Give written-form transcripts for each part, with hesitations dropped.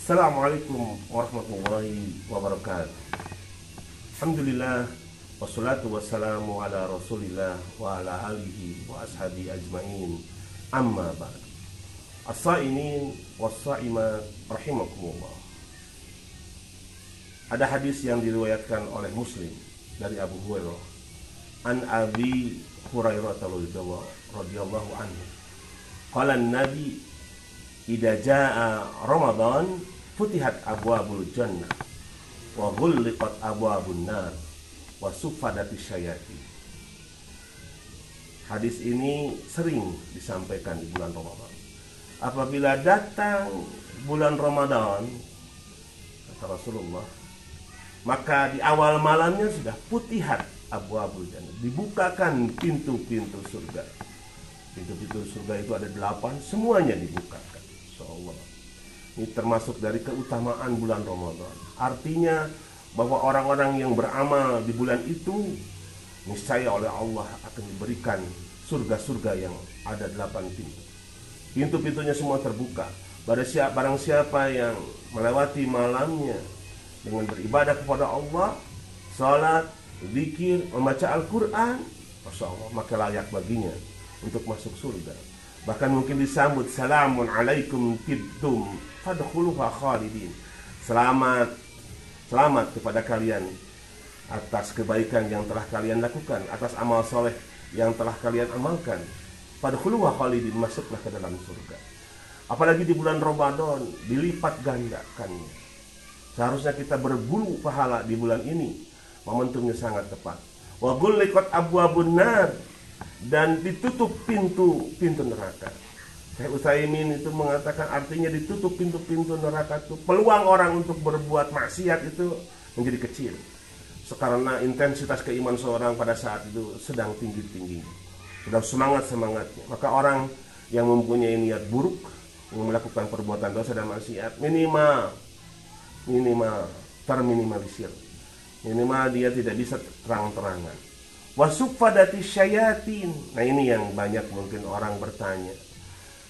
Assalamualaikum warahmatullahi wabarakatuh. Alhamdulillah, wassalatu wassalamu ala rasulillah wa ala alihi wa ashabi ajma'in. Amma ba'd. As-sa'imin was-sa'imat rahimakumullah. Ada hadis yang diriwayatkan oleh Muslim dari Abu Hurairah an Abi Hurairah radhiyallahu anhu. Qala an-nabi idza jaa Ramadan futihat abwabul jannah wa ghulliqat abwabun nar wa suffadatis syayatin. Hadis ini sering disampaikan di bulan Ramadan. Apabila datang bulan Ramadan, kata Rasulullah, maka di awal malamnya sudah futihat abwabul jannah, dibukakan pintu-pintu surga. Pintu-pintu surga itu ada 8, semuanya dibukakan. Insyaallah. Ini termasuk dari keutamaan bulan Ramadan. Artinya bahwa orang-orang yang beramal di bulan itu niscaya oleh Allah akan diberikan surga-surga yang ada 8 pintu. Pintu-pintunya semua terbuka. Barang siapa yang melewati malamnya dengan beribadah kepada Allah, salat, zikir, membaca Al-Quran, Masya Allah, maka layak baginya untuk masuk surga. Bahkan mungkin disambut, salamun alaikum tibtum fadkhuluha khalidin. Selamat kepada kalian atas kebaikan yang telah kalian lakukan, atas amal soleh yang telah kalian amalkan. Fadkhuluha khalidin, masuklah ke dalam surga. Apalagi di bulan Ramadan, dilipat gandakannya. Seharusnya kita berburu pahala di bulan ini. Momentumnya sangat tepat. Wa ghulliqat abwabun nar, dan ditutup pintu neraka. Syekh Utsaimin itu mengatakan artinya ditutup pintu-pintu neraka itu, peluang orang untuk berbuat maksiat itu menjadi kecil. Karena intensitas keimanan seorang pada saat itu sedang tinggi-tingginya, sudah semangat-semangatnya. Maka orang yang mempunyai niat buruk, yang melakukan perbuatan dosa dan maksiat, minimal terminimalisir. Minimal dia tidak bisa terang-terangan. Wasuffadati syayatin. Nah, ini yang banyak mungkin orang bertanya.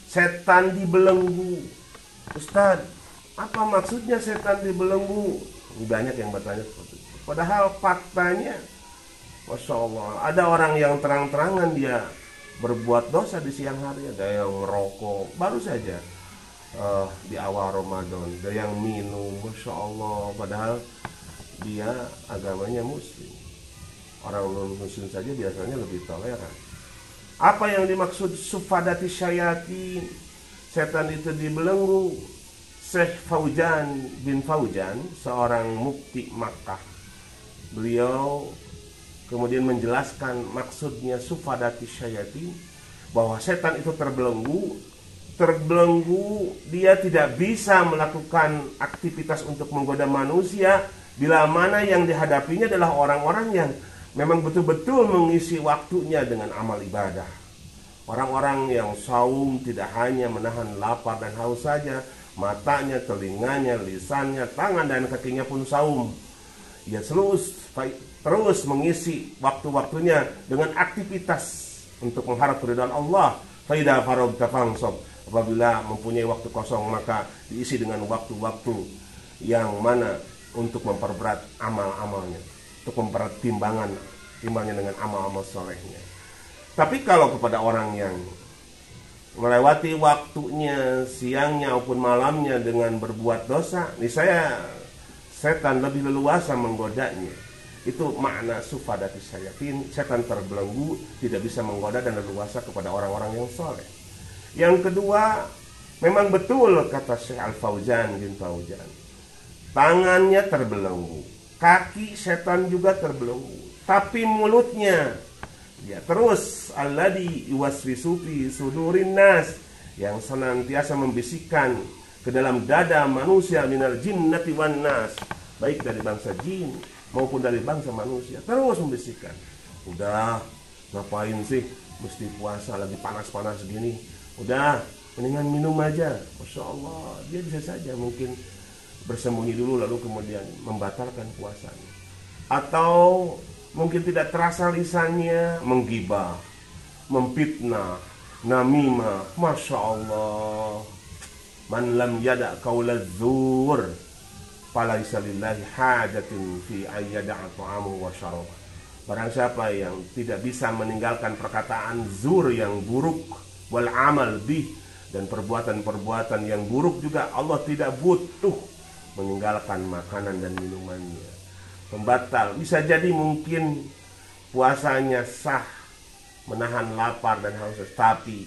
Setan dibelenggu. Ustaz, apa maksudnya setan dibelenggu? Banyak yang bertanya seperti itu. Padahal faktanya, Masya Allah, ada orang yang terang-terangan dia berbuat dosa di siang hari. Ada yang merokok, baru saja di awal Ramadan. Ada yang minum, Masya Allah, padahal dia agamanya Muslim. Orang non-muslim saja biasanya lebih toleran. Apa yang dimaksud suffadati syayatin? Setan itu dibelenggu. Syekh Fauzan bin Fauzan, seorang mufti Makkah, beliau kemudian menjelaskan maksudnya suffadati syayatin, bahwa setan itu terbelenggu, dia tidak bisa melakukan aktivitas untuk menggoda manusia bila mana yang dihadapinya adalah orang-orang yang memang betul-betul mengisi waktunya dengan amal ibadah. Orang-orang yang saum tidak hanya menahan lapar dan haus saja, matanya, telinganya, lisannya, tangan dan kakinya pun saum. Ia terus mengisi waktu-waktunya dengan aktivitas untuk mengharap keridhaan Allah. Faida faragta fansab. Apabila mempunyai waktu kosong, maka diisi dengan waktu-waktu yang mana untuk memperberat amal-amalnya, untuk mempertimbangkan timbangnya dengan amal-amal solehnya. Tapi kalau kepada orang yang melewati waktunya, siangnya maupun malamnya dengan berbuat dosa, niscaya setan lebih leluasa menggodanya. Itu makna suffadati syayatin, setan terbelenggu, tidak bisa menggoda dan leluasa kepada orang-orang yang soleh. Yang kedua, memang betul kata Syekh Al-Fauzan bin Fauzan, tangannya terbelenggu, kaki setan juga terbelenggu, tapi mulutnya dia terus alladzi yuwaswisu fi sudurin nas, yang senantiasa membisikkan ke dalam dada manusia, minal jinnati wan nas, baik dari bangsa jin maupun dari bangsa manusia, terus membisikkan, udah ngapain sih mesti puasa lagi panas-panas gini, udah mendingan minum aja. Masya Allah, dia bisa saja mungkin bersembunyi dulu lalu kemudian membatalkan puasanya. Atau mungkin tidak terasa lisannya menggibah, memfitnah, namimah. Masya Allah, Man lam yada' qaulaz zur falaisa lillahi hajatun fi ayyada'a ta'amuhu wa syarabahu. Barang siapa yang tidak bisa meninggalkan perkataan zur yang buruk, wal amal bih, dan perbuatan-perbuatan yang buruk juga, Allah tidak butuh meninggalkan makanan dan minumannya. Pembatal. Bisa jadi mungkin puasanya sah, menahan lapar dan haus, tapi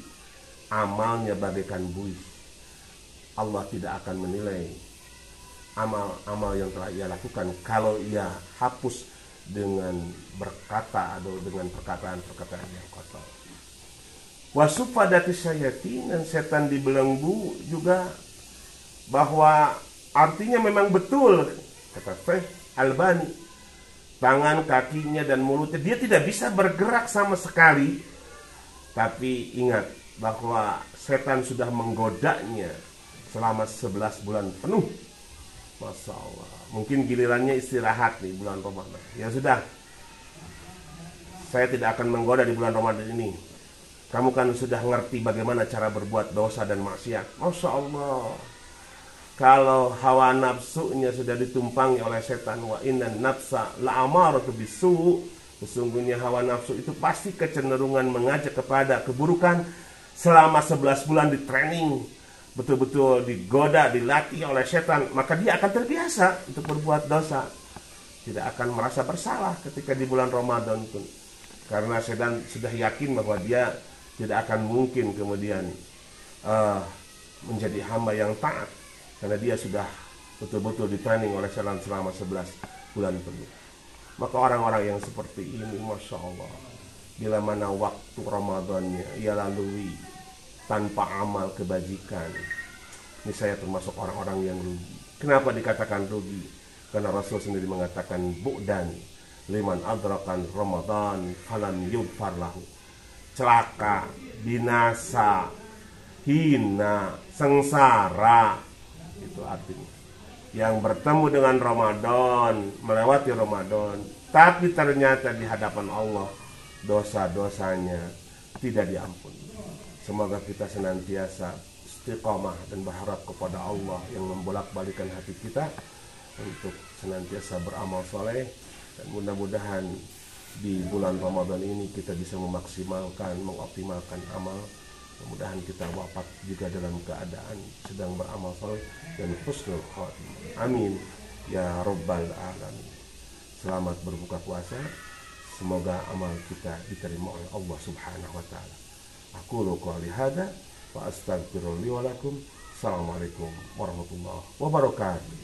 amalnya bagaikan buih. Allah tidak akan menilai amal yang telah ia lakukan kalau ia hapus dengan berkata atau dengan perkataan-perkataan yang kotor. Wasufadati syayatin, dan setan dibelenggu juga, bahwa artinya memang betul kata Syekh Albani, tangan, kakinya dan mulutnya dia tidak bisa bergerak sama sekali. Tapi ingat bahwa setan sudah menggodanya selama 11 bulan penuh. Masya Allah. Mungkin gilirannya istirahat nih bulan Ramadan. Ya sudah, saya tidak akan menggoda di bulan Ramadan ini. Kamu kan sudah ngerti bagaimana cara berbuat dosa dan maksiat. Masya Allah. Kalau hawa nafsunya sudah ditumpangi oleh setan, wa innan nafsa la'amaratu bisu', sesungguhnya hawa nafsu itu pasti kecenderungan mengajak kepada keburukan. Selama 11 bulan di training, betul-betul digoda, dilatih oleh setan, maka dia akan terbiasa untuk berbuat dosa. Tidak akan merasa bersalah ketika di bulan Ramadan pun, karena setan sudah yakin bahwa dia tidak akan mungkin kemudian menjadi hamba yang taat, karena dia sudah betul-betul ditraining oleh setan selama 11 bulan penuh. Maka orang-orang yang seperti ini, Masya Allah, bila mana waktu Ramadannya ia lalui tanpa amal kebajikan, ini saya termasuk orang-orang yang rugi. Kenapa dikatakan rugi? Karena Rasul sendiri mengatakan, bu'dan liman adrakan Ramadan falam yudfar lahu. Celaka, binasa, hina, sengsara, itu artinya yang bertemu dengan Ramadan, melewati Ramadan, tapi ternyata di hadapan Allah dosa-dosanya tidak diampuni. Semoga kita senantiasa istiqamah dan berharap kepada Allah yang membolak-balikan hati kita untuk senantiasa beramal soleh, dan mudah-mudahan di bulan Ramadan ini kita bisa memaksimalkan, mengoptimalkan amal. Mudah-mudahan kita wafat juga dalam keadaan sedang beramal soleh dan husnul khotimah. Amin ya rabbal alamin. Selamat berbuka puasa. Semoga amal kita diterima oleh Allah Subhanahu wa taala. Aqulu qouli hadza wa astaghfirullahi wa lakum. Assalamualaikum warahmatullahi wabarakatuh.